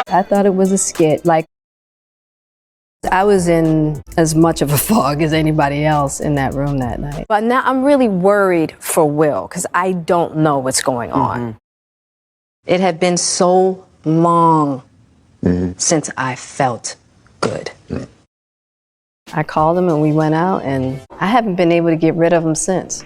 I thought it was a skit. Like, I was in as much of a fog as anybody else in that room that night. But now I'm really worried for Will because I don't know what's going on. It had been so long since I felt good. I called him and we went out, and I haven't been able to get rid of him since.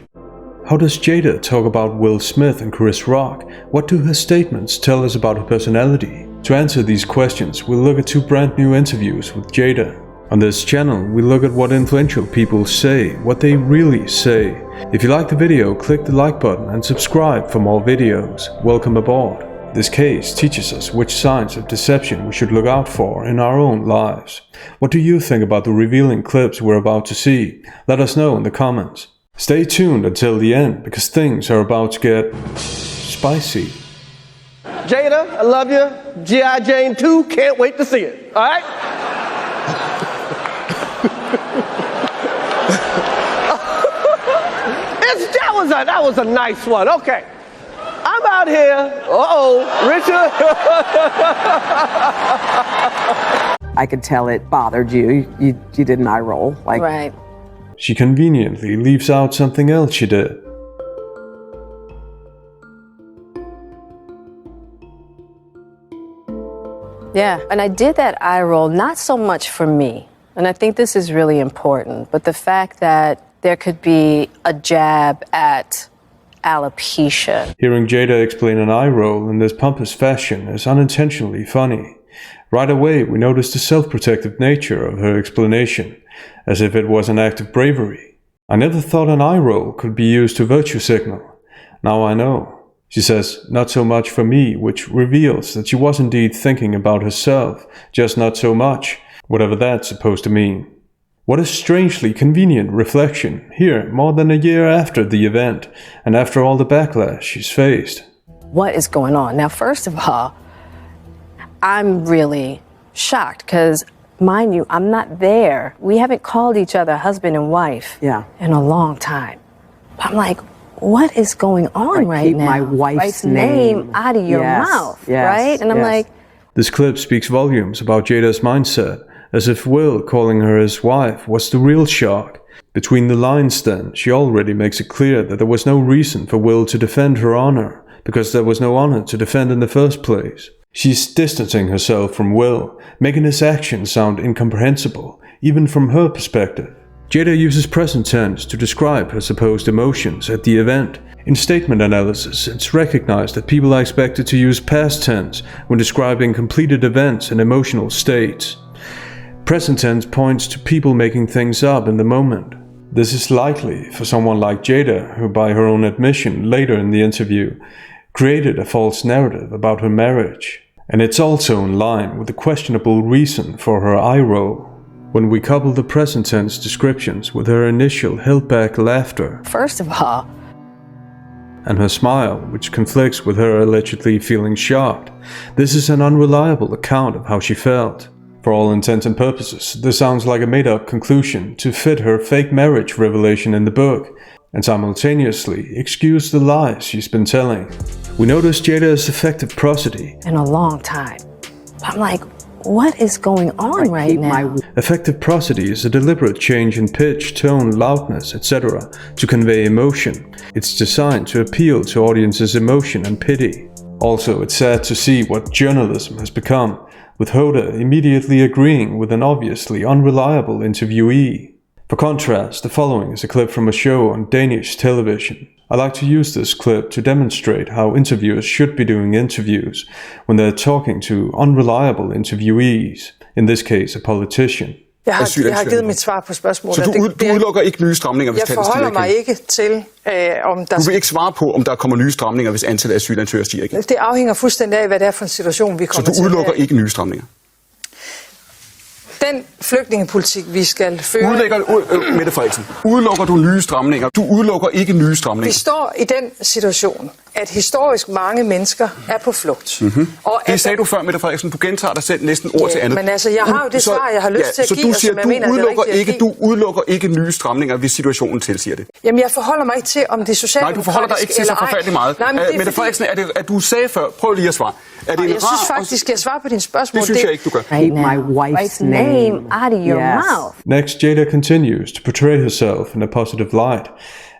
How does Jada talk about Will Smith and Chris Rock? What do her statements tell us about her personality? To answer these questions, we'll look at 2 brand new interviews with Jada. On this channel, we look at what influential people say, what they really say. If you like the video, click the like button and subscribe for more videos. Welcome aboard. This case teaches us which signs of deception we should look out for in our own lives. What do you think about the revealing clips we're about to see? Let us know in the comments. Stay tuned until the end, because things are about to get spicy. Jada, I love you. G.I. Jane 2, can't wait to see it. All right? That was a nice one. Okay. I'm out here. Richard. I could tell it bothered you. You did an eye roll. Like, Right. She conveniently leaves out something else she did. Yeah, and I did that eye roll not so much for me, and I think this is really important, but the fact that there could be a jab at alopecia. Hearing Jada explain an eye roll in this pompous fashion is unintentionally funny. Right away, we notice the self-protective nature of her explanation, as if it was an act of bravery. I never thought an eye roll could be used to virtue signal. Now I know. She says, not so much for me, which reveals that she was indeed thinking about herself, just not so much, whatever that's supposed to mean. What a strangely convenient reflection, here more than a year after the event, and after all the backlash she's faced. What is going on? Now, first of all, I'm really shocked because, mind you, I'm not there. We haven't called each other husband and wife in a long time. I'm like, what is going on right now? Keep my wife's name out of your mouth, right? And I'm like... This clip speaks volumes about Jada's mindset, as if Will calling her his wife was the real shock. Between the lines then, she already makes it clear that there was no reason for Will to defend her honor, because there was no honor to defend in the first place. She's distancing herself from Will, making his actions sound incomprehensible, even from her perspective. Jada uses present tense to describe her supposed emotions at the event. In statement analysis, it's recognized that people are expected to use past tense when describing completed events and emotional states. Present tense points to people making things up in the moment. This is likely for someone like Jada, who by her own admission later in the interview, created a false narrative about her marriage. And it's also in line with the questionable reason for her eye roll. When we couple the present tense descriptions with her initial held-back laughter, First of all, and her smile, which conflicts with her allegedly feeling shocked, this is an unreliable account of how she felt. For all intents and purposes, this sounds like a made-up conclusion to fit her fake marriage revelation in the book, and simultaneously excuse the lies she's been telling. We notice Jada's effective prosody. in a long time. I'm like, what is going on right now? Effective prosody is a deliberate change in pitch, tone, loudness, etc. to convey emotion. It's designed to appeal to audiences' emotion and pity. Also, it's sad to see what journalism has become, with Hoda immediately agreeing with an obviously unreliable interviewee. For contrast, the following is a clip from a show on Danish television. I like to use this clip to demonstrate how interviewers should be doing interviews when they're talking to unreliable interviewees, in this case a politician. Jeg har givet mit svar på spørgsmålet. Så du udelukker ikke nye stramninger, hvis jeg forholder mig ikke til, om der... Du vil ikke svare på, om der kommer nye stramninger, hvis antallet af asylansøgere stiger igen? Det afhænger fuldstændig af, hvad det er for en situation, vi kommer til. Så du udelukker ikke nye stramninger? Den flygtningepolitik, vi skal føre... Mette Frederiksen, udelukker du nye stramninger? Du udelukker ikke nye stramninger. Vi står i den situation, at historisk mange mennesker er på flugt. Og Det sagde du før, Mette Frederiksen. Du gentager dig selv næsten ord til andet. Men altså, jeg har jo det svar, jeg har lyst til at give, så du og siger, som jeg mener, det er rigtigt at give. du udelukker ikke nye stramninger, hvis situationen tilsiger det. Jamen, jeg forholder mig ikke til, om det er socialdemokratisk. Nej, du forholder dig ikke til så forfærdeligt meget. Nej, men det er Mette Frederiksen, er det, at du sagde før, prøv lige at svare. Er det jeg synes faktisk, jeg svarer på dine spørgsmål. Det synes jeg ikke, du gør. Keep my wife's name out of your Yes. mouth. Next, Jada continues to portray herself in a positive light,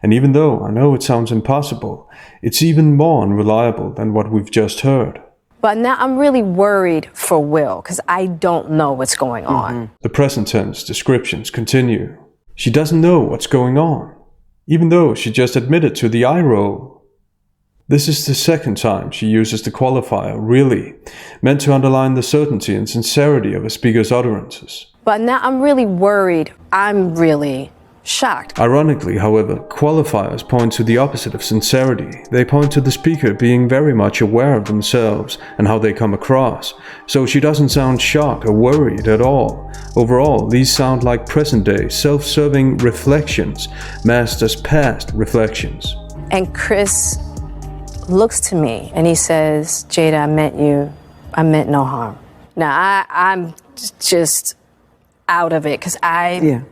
and even though I know it sounds impossible, it's even more unreliable than what we've just heard. But now I'm really worried for Will because I don't know what's going on. The present tense descriptions continue. She doesn't know what's going on, even though she just admitted to the eye roll. This is the second time she uses the qualifier really, meant to underline the certainty and sincerity of a speaker's utterances. But now I'm really worried. I'm really shocked. Ironically, however, qualifiers point to the opposite of sincerity. They point to the speaker being very much aware of themselves and how they come across, so she doesn't sound shocked or worried at all. Overall, these sound like present-day, self-serving reflections, masked as past reflections. And Chris looks to me and he says, Jada, I meant no harm. Now I'm just out of it because I'm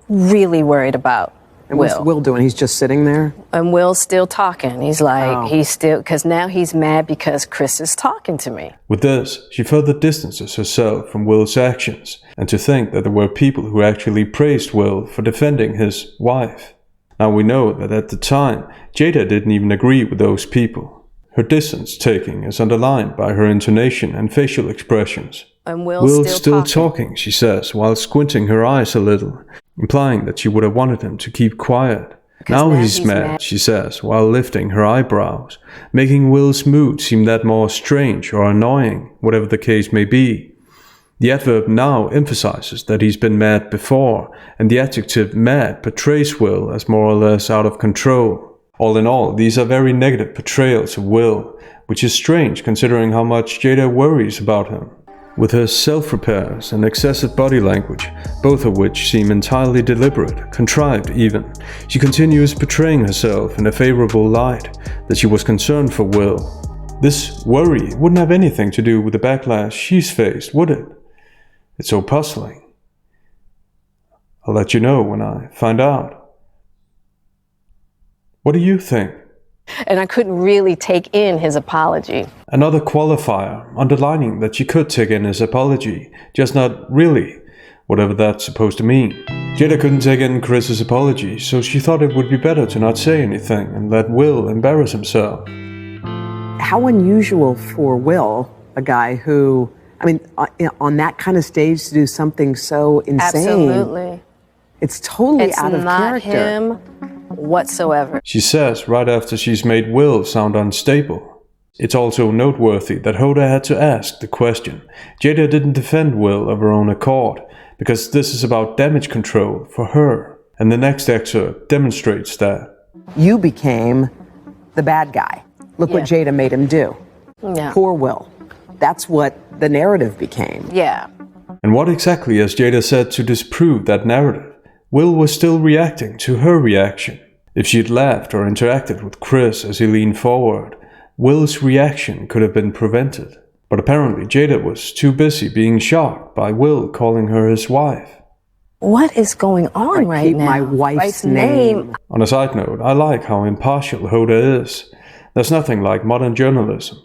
really worried about And what's Will doing? He's just sitting there? And Will's still talking. He's like, he's still, because now he's mad because Chris is talking to me. With this, she further distances herself from Will's actions, and to think that there were people who actually praised Will for defending his wife. Now we know that at the time, Jada didn't even agree with those people. Her distance-taking is underlined by her intonation and facial expressions. And Will's still talking, she says, while squinting her eyes a little, implying that she would have wanted him to keep quiet. Now he's mad, she says, while lifting her eyebrows, making Will's mood seem that more strange or annoying, whatever the case may be. The adverb now emphasizes that he's been mad before, and the adjective mad portrays Will as more or less out of control. All in all, these are very negative portrayals of Will, which is strange considering how much Jada worries about him. With her self-repairs and excessive body language, both of which seem entirely deliberate, contrived even, she continues portraying herself in a favorable light, that she was concerned for Will. This worry wouldn't have anything to do with the backlash she's faced, would it? It's so puzzling. I'll let you know when I find out. What do you think? And I couldn't really take in his apology. Another qualifier, underlining that she could take in his apology, just not really, whatever that's supposed to mean. Jada couldn't take in Chris's apology, so she thought it would be better to not say anything and let Will embarrass himself. How unusual for Will, a guy who, I mean, on that kind of stage to do something so insane. Absolutely. It's totally out of character. It's not him whatsoever. She says right after she's made Will sound unstable. It's also noteworthy that Hoda had to ask the question. Jada didn't defend Will of her own accord, because this is about damage control for her. And the next excerpt demonstrates that. You became the bad guy. Look what Jada made him do. Yeah. Poor Will. That's what the narrative became. Yeah. And what exactly has Jada said to disprove that narrative? Will was still reacting to her reaction. If she'd laughed or interacted with Chris as he leaned forward, Will's reaction could have been prevented. But apparently Jada was too busy being shocked by Will calling her his wife. What is going on right keep now? my wife's name. On a side note, I like how impartial Hoda is. There's nothing like modern journalism.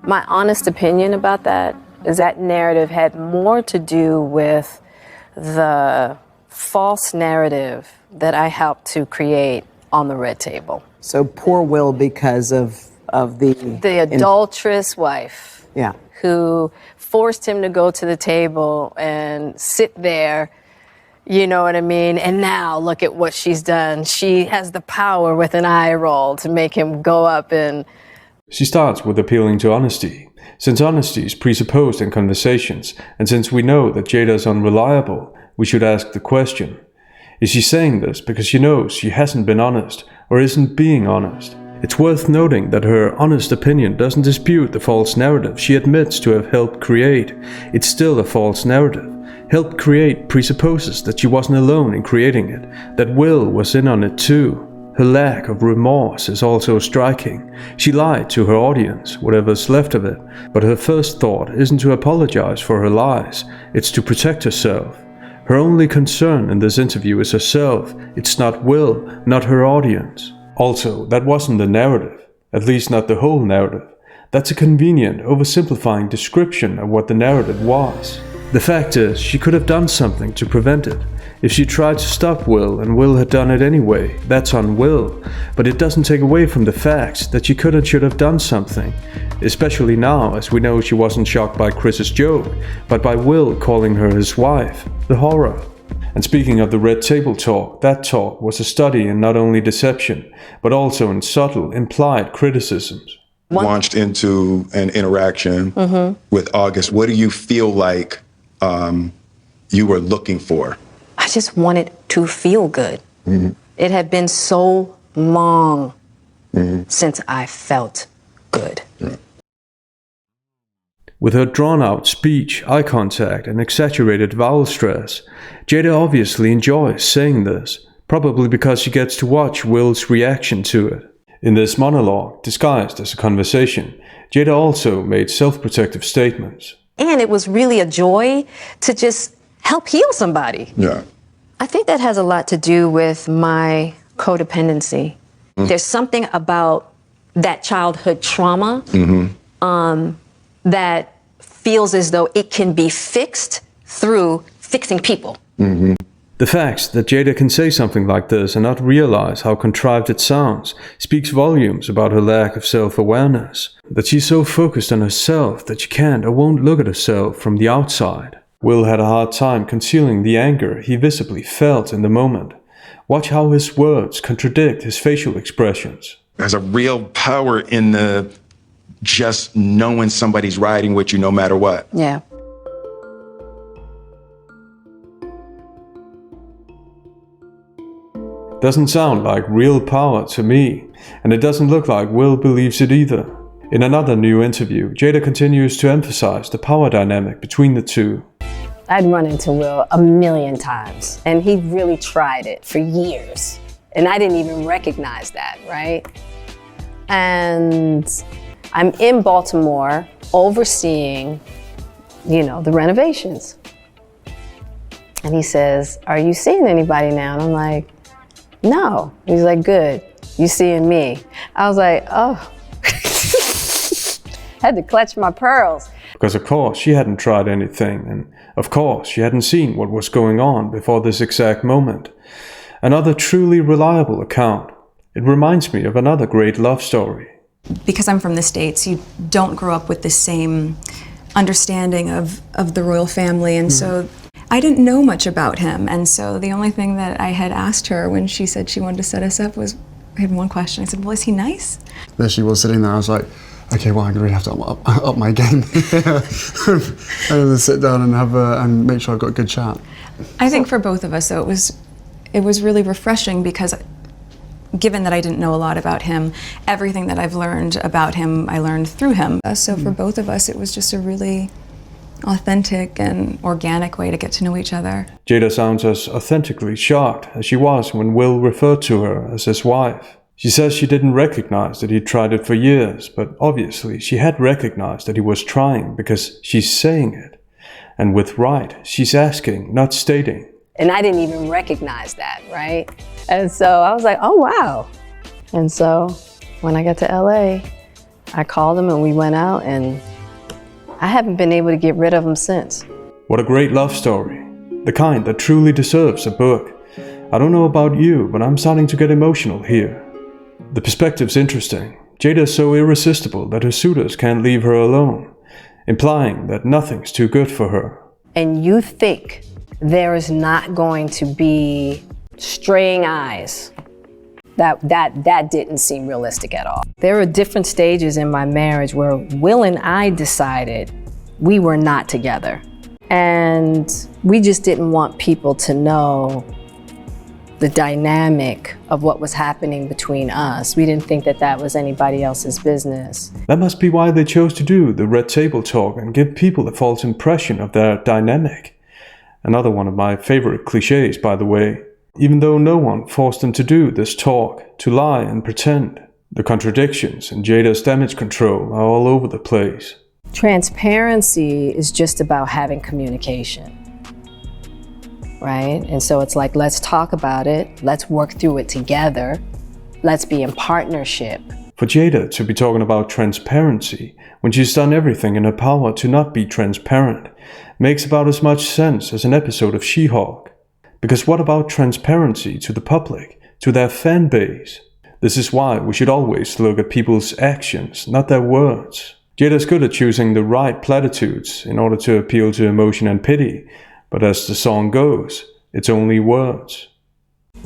My honest opinion about that is that narrative had more to do with the false narrative that I helped to create on the red table. So poor Will because of the adulterous wife. Yeah. Who forced him to go to the table and sit there, you know what I mean? And now look at what she's done. She has the power with an eye roll to make him go up and... She starts with appealing to honesty. Since honesty is presupposed in conversations, and since we know that Jada is unreliable, we should ask the question. Is she saying this because she knows she hasn't been honest, or isn't being honest? It's worth noting that her honest opinion doesn't dispute the false narrative she admits to have helped create. It's still a false narrative. Helped create presupposes that she wasn't alone in creating it, that Will was in on it too. Her lack of remorse is also striking. She lied to her audience, whatever's left of it, but her first thought isn't to apologize for her lies, it's to protect herself. Her only concern in this interview is herself. It's not Will, not her audience. Also, that wasn't the narrative, at least not the whole narrative. That's a convenient, oversimplifying description of what the narrative was. The fact is, she could have done something to prevent it. If she tried to stop Will and Will had done it anyway, that's on Will. But it doesn't take away from the fact that she could and should have done something. Especially now, as we know she wasn't shocked by Chris's joke, but by Will calling her his wife. The horror. And speaking of the red table talk, that talk was a study in not only deception, but also in subtle, implied criticisms. Launched into an interaction with August. What do you feel like you were looking for? I just wanted to feel good. It had been so long since I felt good. With her drawn-out speech, eye contact, and exaggerated vowel stress, Jada obviously enjoys saying this, probably because she gets to watch Will's reaction to it. In this monologue, disguised as a conversation, Jada also made self-protective statements. And it was really a joy to just help heal somebody. Yeah. I think that has a lot to do with my codependency. There's something about that childhood trauma that feels as though it can be fixed through fixing people. The fact that Jada can say something like this and not realize how contrived it sounds speaks volumes about her lack of self-awareness. That she's so focused on herself that she can't or won't look at herself from the outside. Will had a hard time concealing the anger he visibly felt in the moment. Watch how his words contradict his facial expressions. There's a real power in the just knowing somebody's riding with you no matter what. Yeah. Doesn't sound like real power to me, and it doesn't look like Will believes it either. In another new interview, Jada continues to emphasize the power dynamic between the two. I'd run into Will a million times, and he really tried it for years. And I didn't even recognize that, right? And I'm in Baltimore overseeing, the renovations. And he says, "Are you seeing anybody now?" And I'm like, "No." He's like, "Good. You seeing me?" I was like, oh. Had to clutch my pearls. Because of course she hadn't tried anything, and of course she hadn't seen what was going on before this exact moment. Another truly reliable account. It reminds me of another great love story. Because I'm from the States, you don't grow up with the same understanding of the royal family, and so I didn't know much about him, and so the only thing that I had asked her when she said she wanted to set us up was, I had one question. I said, "Well, is he nice?" There she was sitting there. I was like, okay, well, I'm going to really have to up my game. I'm going to sit down and and make sure I've got a good chat. I think for both of us, though, it was really refreshing because given that I didn't know a lot about him, everything that I've learned about him, I learned through him. So for both of us, it was just a really authentic and organic way to get to know each other. Jada sounds as authentically shocked as she was when Will referred to her as his wife. She says she didn't recognize that he'd tried it for years, but obviously she had recognized that he was trying because she's saying it. And with right, she's asking, not stating. And I didn't even recognize that, right? And so I was like, oh, wow. And so when I got to LA, I called him and we went out, and I haven't been able to get rid of him since. What a great love story. The kind that truly deserves a book. I don't know about you, but I'm starting to get emotional here. The perspective's interesting. Jada is so irresistible that her suitors can't leave her alone, implying that nothing's too good for her. And you think there is not going to be straying eyes. That didn't seem realistic at all. There were different stages in my marriage where Will and I decided we were not together. And we just didn't want people to know the dynamic of what was happening between us. We didn't think that that was anybody else's business. That must be why they chose to do the red table talk and give people a false impression of their dynamic. Another one of my favorite cliches, by the way. even though no one forced them to do this talk, to lie and pretend. The contradictions in Jada's damage control are all over the place. Transparency is just about having communication, right? And so it's like, let's talk about it, let's work through it together, let's be in partnership. For Jada to be talking about transparency when she's done everything in her power to not be transparent makes about as much sense as an episode of She-Hulk. Because what about transparency to the public, to their fan base? This is why we should always look at people's actions, not their words. Jada's good at choosing the right platitudes in order to appeal to emotion and pity, but as the song goes, it's only words.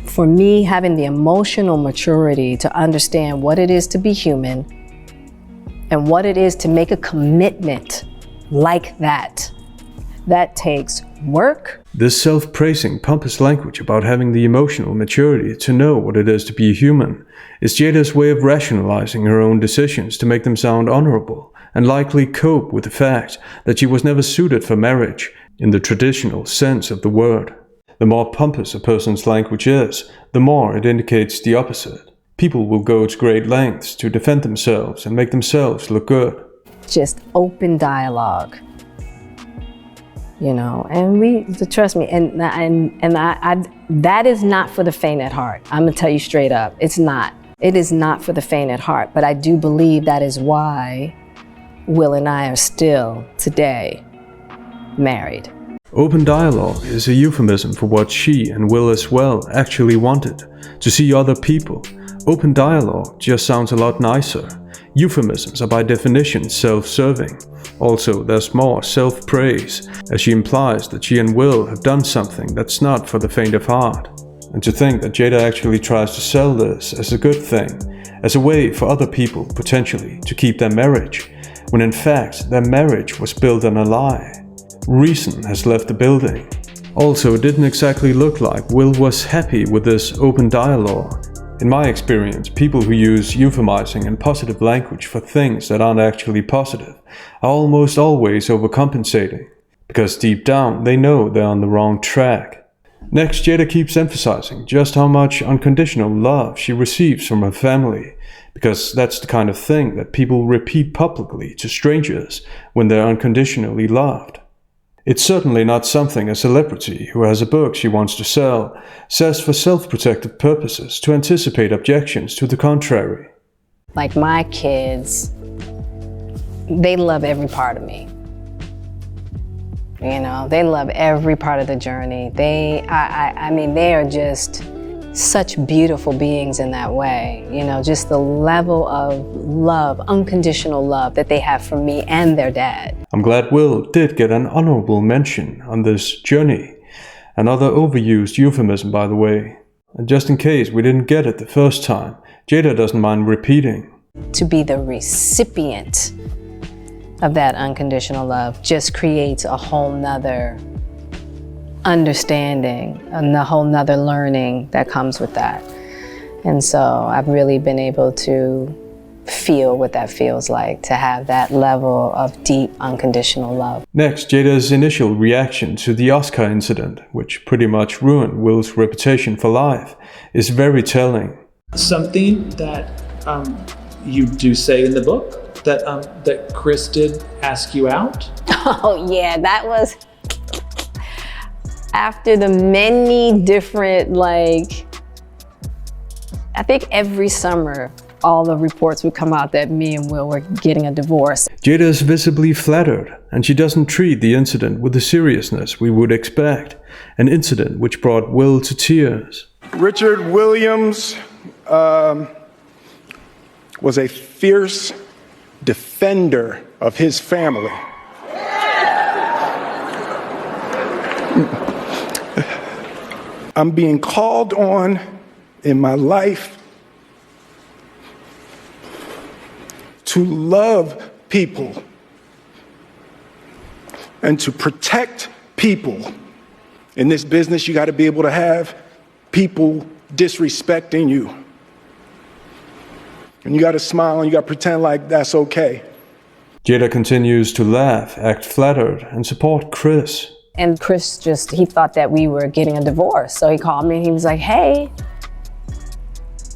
For me, having the emotional maturity to understand what it is to be human and what it is to make a commitment like that takes work. This self-praising, pompous language about having the emotional maturity to know what it is to be human is Jada's way of rationalizing her own decisions to make them sound honorable and likely cope with the fact that she was never suited for marriage in the traditional sense of the word. The more pompous a person's language is, the more it indicates the opposite. People will go to great lengths to defend themselves and make themselves look good. Just open dialogue. You know, and trust me, and I that is not for the faint at heart. I'm gonna tell you straight up, it's not. It is not for the faint at heart, but I do believe that is why Will and I are still, today, married. Open dialogue is a euphemism for what she and Will as well actually wanted, to see other people. Open dialogue just sounds a lot nicer. Euphemisms are by definition self-serving. Also, there's more self-praise, as she implies that she and Will have done something that's not for the faint of heart. And to think that Jada actually tries to sell this as a good thing, as a way for other people, potentially, to keep their marriage, when in fact their marriage was built on a lie. Reason has left the building. Also, it didn't exactly look like Will was happy with this open dialogue. In my experience, people who use euphemizing and positive language for things that aren't actually positive are almost always overcompensating, because deep down they know they're on the wrong track. Next, Jada keeps emphasizing just how much unconditional love she receives from her family, because that's the kind of thing that people repeat publicly to strangers when they're unconditionally loved. It's certainly not something a celebrity who has a book she wants to sell says for self-protective purposes to anticipate objections to the contrary. Like my kids, they love every part of me. You know, they love every part of the journey. I mean, they are just such beautiful beings in that way. You know, just the level of love, unconditional love that they have for me and their dad. I'm glad Will did get an honorable mention on this journey. Another overused euphemism, by the way. And just in case we didn't get it the first time, Jada doesn't mind repeating. To be the recipient of that unconditional love just creates a whole nother understanding and a whole nother learning that comes with that. And so I've really been able to feel what that feels like, to have that level of deep unconditional love. Next, Jada's initial reaction to the Oscar incident, which pretty much ruined Will's reputation for life, is very telling. Something that you do say in the book that Chris did ask you out. Oh yeah, that was after the many different, I think every summer, all the reports would come out that me and Will were getting a divorce. Jada is visibly flattered, and she doesn't treat the incident with the seriousness we would expect, an incident which brought Will to tears. Richard Williams was a fierce defender of his family. I'm being called on in my life to love people and to protect people. In this business, you got to be able to have people disrespecting you. And you got to smile and you got to pretend like that's okay. Jada continues to laugh, act flattered, and support Chris. And Chris he thought that we were getting a divorce. So he called me and he was like, hey,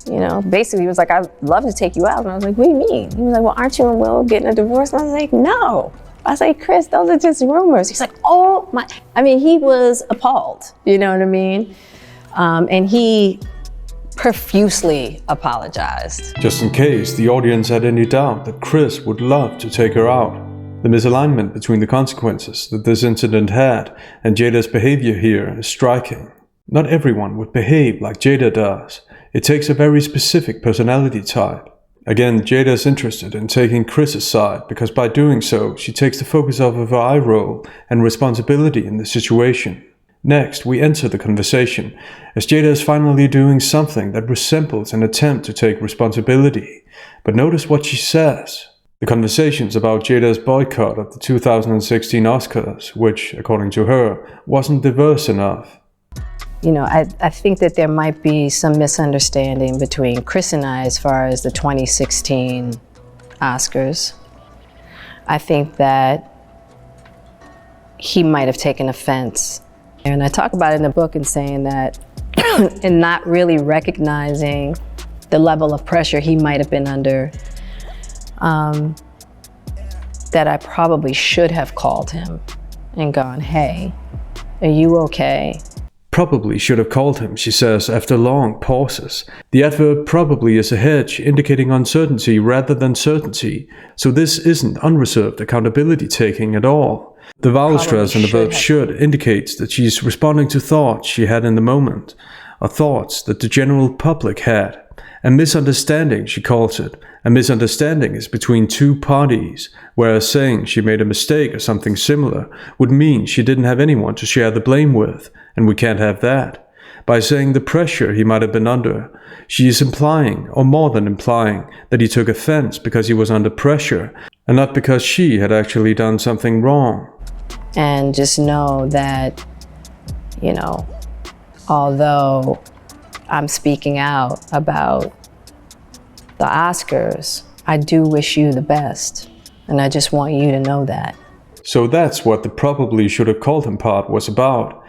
you know, basically he was like, I'd love to take you out. And I was like, what do you mean? He was like, well, aren't you and Will getting a divorce? And I was like, no. I was like, Chris, those are just rumors. He's like, oh my, I mean, he was appalled, you know what I mean? And he profusely apologized. Just in case the audience had any doubt that Chris would love to take her out. The misalignment between the consequences that this incident had and Jada's behavior here is striking. Not everyone would behave like Jada does. It takes a very specific personality type. Again, Jada is interested in taking Chris's side because by doing so, she takes the focus off of her eye roll and responsibility in the situation. Next, we enter the conversation, as Jada is finally doing something that resembles an attempt to take responsibility. But notice what she says. The conversation's about Jada's boycott of the 2016 Oscars, which, according to her, wasn't diverse enough. You know, I think that there might be some misunderstanding between Chris and I as far as the 2016 Oscars. I think that he might have taken offense. And I talk about it in the book and saying that in not really recognizing the level of pressure he might have been under, that I probably should have called him and gone, hey, are you okay? Probably should have called him, she says after long pauses. The adverb probably is a hedge indicating uncertainty rather than certainty, so this isn't unreserved accountability taking at all. The vowel stress in the verb should indicates that she's responding to thoughts she had in the moment, or thoughts that the general public had. A misunderstanding, she calls it. A misunderstanding is between two parties, whereas saying she made a mistake or something similar would mean she didn't have anyone to share the blame with, and we can't have that. By saying the pressure he might have been under, she is implying, or more than implying, that he took offense because he was under pressure, and not because she had actually done something wrong. And just know that, you know, although I'm speaking out about the Oscars, I do wish you the best. And I just want you to know that. So that's what the probably should have called him part was about.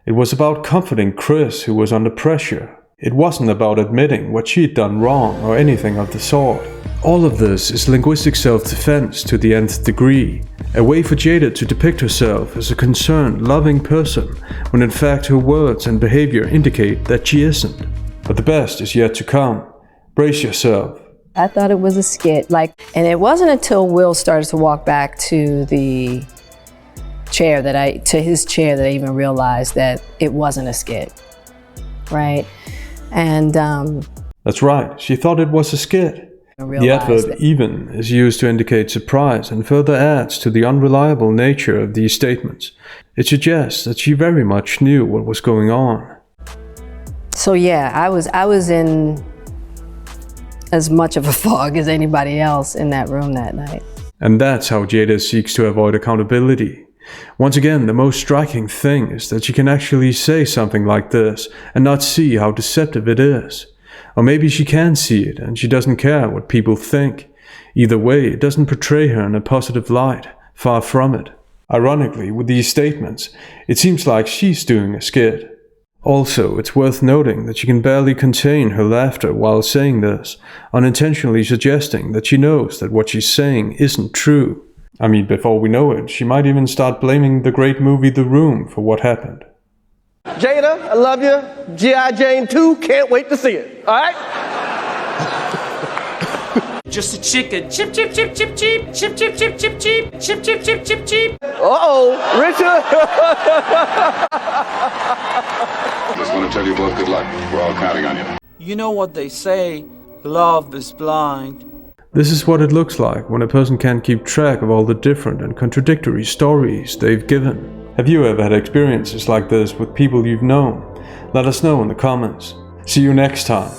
It was about comforting Chris, who was under pressure. It wasn't about admitting what she'd done wrong or anything of the sort. All of this is linguistic self-defense to the nth degree. A way for Jada to depict herself as a concerned, loving person, when in fact her words and behavior indicate that she isn't. But the best is yet to come. Brace yourself. I thought it was a skit, and it wasn't until Will started to walk back to the chair to his chair that I even realized that it wasn't a skit, right? And that's right, she thought it was a skit. The adverb even is used to indicate surprise and further adds to the unreliable nature of these statements. It suggests that she very much knew what was going on. So yeah, I was in as much of a fog as anybody else in that room that night. And that's how Jada seeks to avoid accountability. Once again, the most striking thing is that she can actually say something like this and not see how deceptive it is. Or maybe she can see it and she doesn't care what people think. Either way, it doesn't portray her in a positive light, far from it. Ironically, with these statements, it seems like she's doing a skit. Also, it's worth noting that she can barely contain her laughter while saying this, unintentionally suggesting that she knows that what she's saying isn't true. I mean, before we know it, she might even start blaming the great movie The Room for what happened. Jada, I love you. G.I. Jane 2, can't wait to see it. All right? Just a chicken. Chip, chip, chip, chip, chip. Chip, chip, chip, chip, chip. Chip, chip, chip, chip, chip. Uh-oh, Richard. Just want to tell you both good luck. We're all counting on you. You know what they say, love is blind. This is what it looks like when a person can't keep track of all the different and contradictory stories they've given. Have you ever had experiences like this with people you've known? Let us know in the comments. See you next time.